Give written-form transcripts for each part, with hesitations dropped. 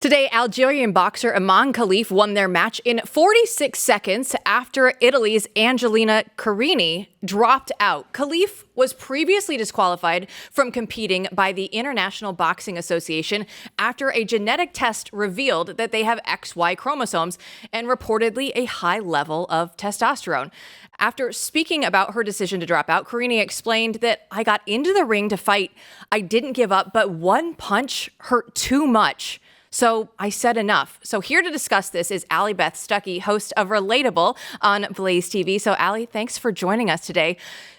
Today, Algerian boxer Iman Khalif won their match in 46 seconds after Italy's Angelina Carini dropped out. Khalif was previously disqualified from competing by the International Boxing Association after a genetic test revealed that they have XY chromosomes and reportedly a high level of testosterone. After speaking about her decision to drop out, Carini explained that I got into the ring to fight. I didn't give up, but one punch hurt too much. So I said enough. So here to discuss this is Allie Beth Stucky, host of Relatable on BlazeTV. So Allie, thanks for joining us today.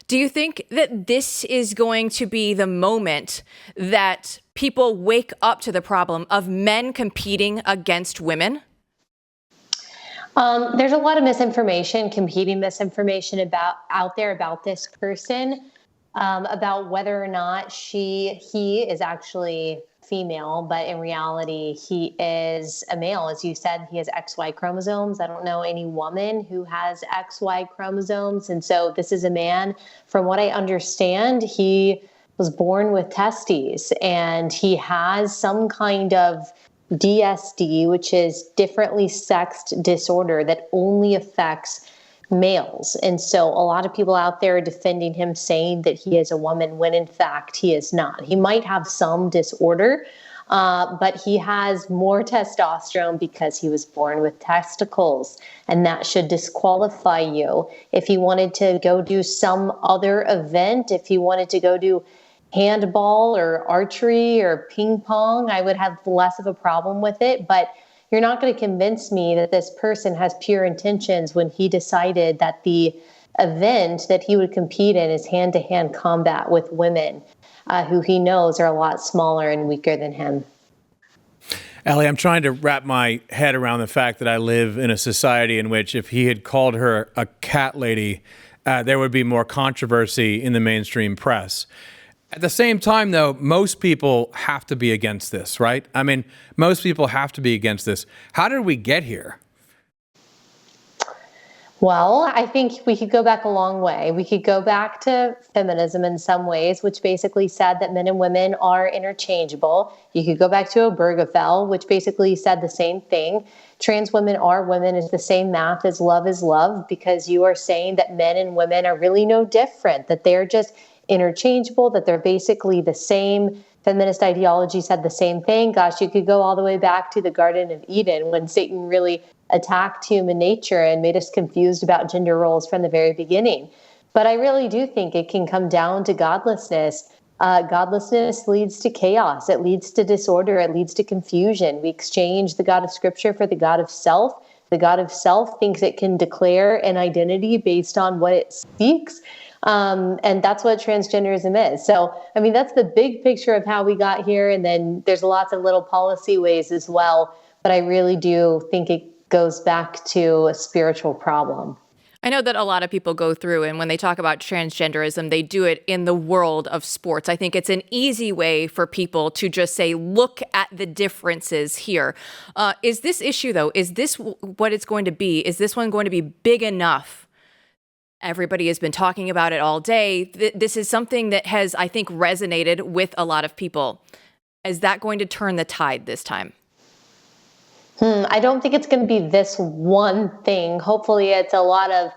Do you think that this is going to be the moment that people wake up to the problem of men competing against women? There's a lot of competing misinformation out there about this person, about whether or not he is actually female, but in reality, he is a male. As you said, he has XY chromosomes. I don't know any woman who has XY chromosomes. And so this is a man. From what I understand, he was born with testes and he has some kind of DSD, which is differently sexed disorder that only affects males. And so a lot of people out there are defending him, saying that he is a woman when in fact he is not. He might have some disorder, but he has more testosterone because he was born with testicles, and that should disqualify you. If he wanted to go do some other event, if he wanted to go do handball or archery or ping pong, I would have less of a problem with it. But you're not going to convince me that this person has pure intentions when he decided that the event that he would compete in is hand-to-hand combat with women who he knows are a lot smaller and weaker than him. Allie, I'm trying to wrap my head around the fact that I live in a society in which if he had called her a cat lady, there would be more controversy in the mainstream press. At the same time, though, most people have to be against this, right? I mean, most people have to be against this. How did we get here? Well, I think we could go back a long way. We could go back to feminism in some ways, which basically said that men and women are interchangeable. You could go back to Obergefell, which basically said the same thing. Trans women are women is the same math as love, because you are saying that men and women are really no different, that they're just interchangeable, that they're basically the same. Feminist ideology said the same thing. Gosh, you could go all the way back to the Garden of Eden when Satan really attacked human nature and made us confused about gender roles from the very beginning. But I really do think it can come down to godlessness. Godlessness leads to chaos. It leads to disorder. It leads to confusion. We exchange the God of Scripture for the God of self. The God of self thinks it can declare an identity based on what it speaks. And that's what transgenderism is. So, I mean, that's the big picture of how we got here. And then there's lots of little policy ways as well. But I really do think it goes back to a spiritual problem. I know that a lot of people go through, and when they talk about transgenderism, they do it in the world of sports. I think it's an easy way for people to just say, look at the differences here. Is this issue, though, is this what it's going to be? Is this one going to be big enough? Everybody has been talking about it all day. This is something that has, I think, resonated with a lot of people. Is that going to turn the tide this time? I don't think it's going to be this one thing. Hopefully it's a lot of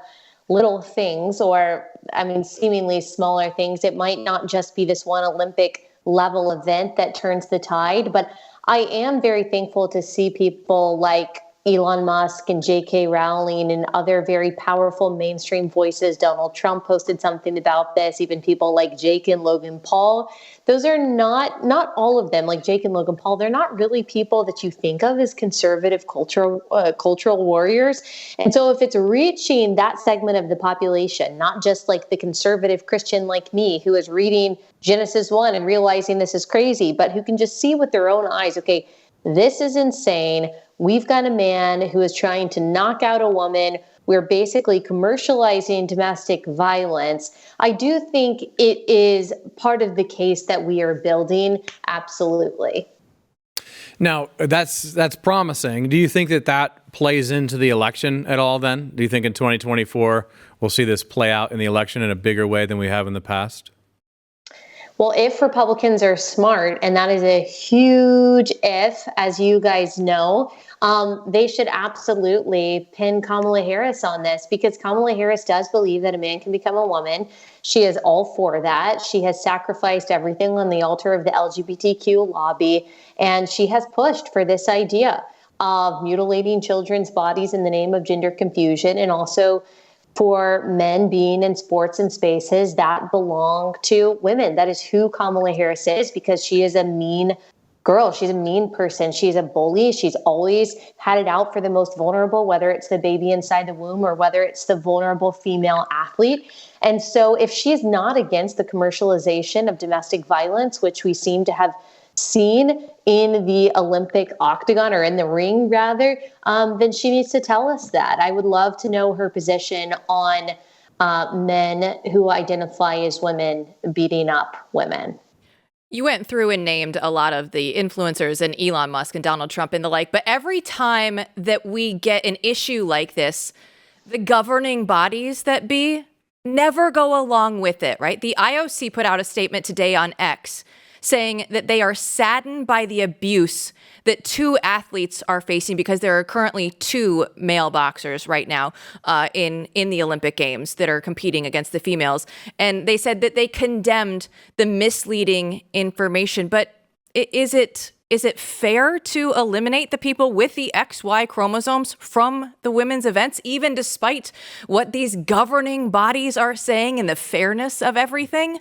little things, or, I mean, seemingly smaller things. It might not just be this one Olympic level event that turns the tide, but I am very thankful to see people like Elon Musk and J.K. Rowling and other very powerful mainstream voices. Donald Trump posted something about this, even people like Jake and Logan Paul. Those are not all of them, like Jake and Logan Paul, they're not really people that you think of as conservative cultural warriors. And so if it's reaching that segment of the population, not just like the conservative Christian like me who is reading Genesis 1 and realizing this is crazy, but who can just see with their own eyes, okay, this is insane. We've got a man who is trying to knock out a woman. We're basically commercializing domestic violence. I do think it is part of the case that we are building. Absolutely. Now, that's promising. Do you think that plays into the election at all then? Do you think in 2024 we'll see this play out in the election in a bigger way than we have in the past? Well, if Republicans are smart, and that is a huge if, as you guys know, they should absolutely pin Kamala Harris on this, because Kamala Harris does believe that a man can become a woman. She is all for that. She has sacrificed everything on the altar of the LGBTQ lobby, and she has pushed for this idea of mutilating children's bodies in the name of gender confusion, and also for men being in sports and spaces that belong to women. That is who Kamala Harris is, because she is a mean girl. She's a mean person. She's a bully. She's always had it out for the most vulnerable, whether it's the baby inside the womb or whether it's the vulnerable female athlete. And so if she is not against the commercialization of domestic violence, which we seem to have seen in the Olympic octagon, or in the ring rather, then she needs to tell us that. I would love to know her position on men who identify as women beating up women. You went through and named a lot of the influencers and Elon Musk and Donald Trump and the like, but every time that we get an issue like this, the governing bodies that be never go along with it, right? The IOC put out a statement today on X saying that they are saddened by the abuse that two athletes are facing, because there are currently two male boxers right now in the Olympic Games that are competing against the females. And they said that they condemned the misleading information. But is it fair to eliminate the people with the XY chromosomes from the women's events, even despite what these governing bodies are saying and the fairness of everything?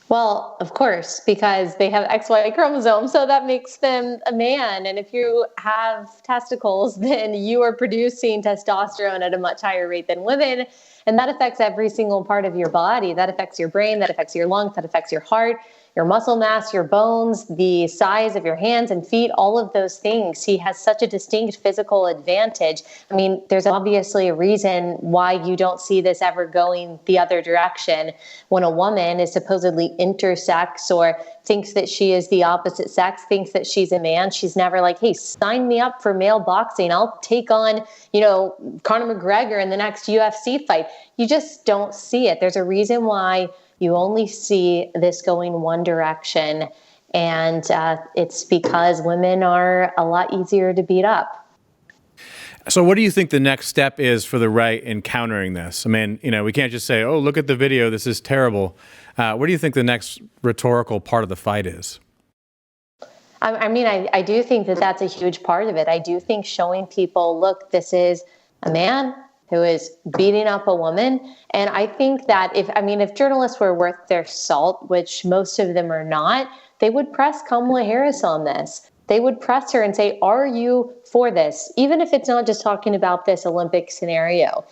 Well, of course, because they have XY chromosomes, so that makes them a man. And if you have testicles, then you are producing testosterone at a much higher rate than women. And that affects every single part of your body. That affects your brain, that affects your lungs, that affects your heart, your muscle mass, your bones, the size of your hands and feet, all of those things. He has such a distinct physical advantage. I mean, there's obviously a reason why you don't see this ever going the other direction. When a woman is supposedly intersex or thinks that she is the opposite sex, thinks that she's a man, she's never like, hey, sign me up for male boxing. I'll take on, Conor McGregor in the next UFC fight. You just don't see it. There's a reason why you only see this going one direction, and it's because women are a lot easier to beat up. So what do you think the next step is for the right in countering this? I mean, we can't just say, oh, look at the video, this is terrible. What do you think the next rhetorical part of the fight is? I do think that that's a huge part of it. I do think showing people, look, this is a man who is beating up a woman. And I think that if journalists were worth their salt, which most of them are not, they would press Kamala Harris on this. They would press her and say, are you for this? Even if it's not just talking about this Olympic scenario,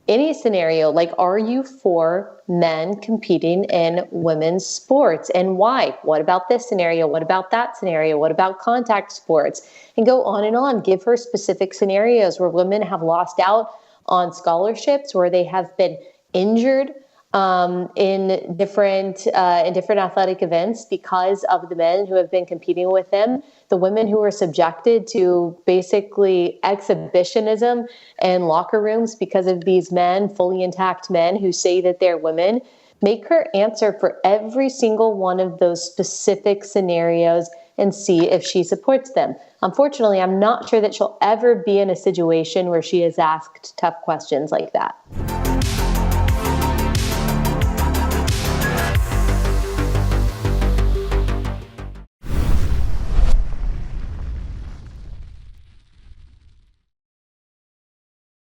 any scenario, like, are you for men competing in women's sports, and why? What about this scenario? What about that scenario? What about contact sports? And go on and on. Give her specific scenarios where women have lost out on scholarships, where they have been injured in different athletic events because of the men who have been competing with them, the women who are subjected to basically exhibitionism in locker rooms because of these men, fully intact men who say that they're women. Make her answer for every single one of those specific scenarios and see if she supports them. Unfortunately, I'm not sure that she'll ever be in a situation where she is asked tough questions like that.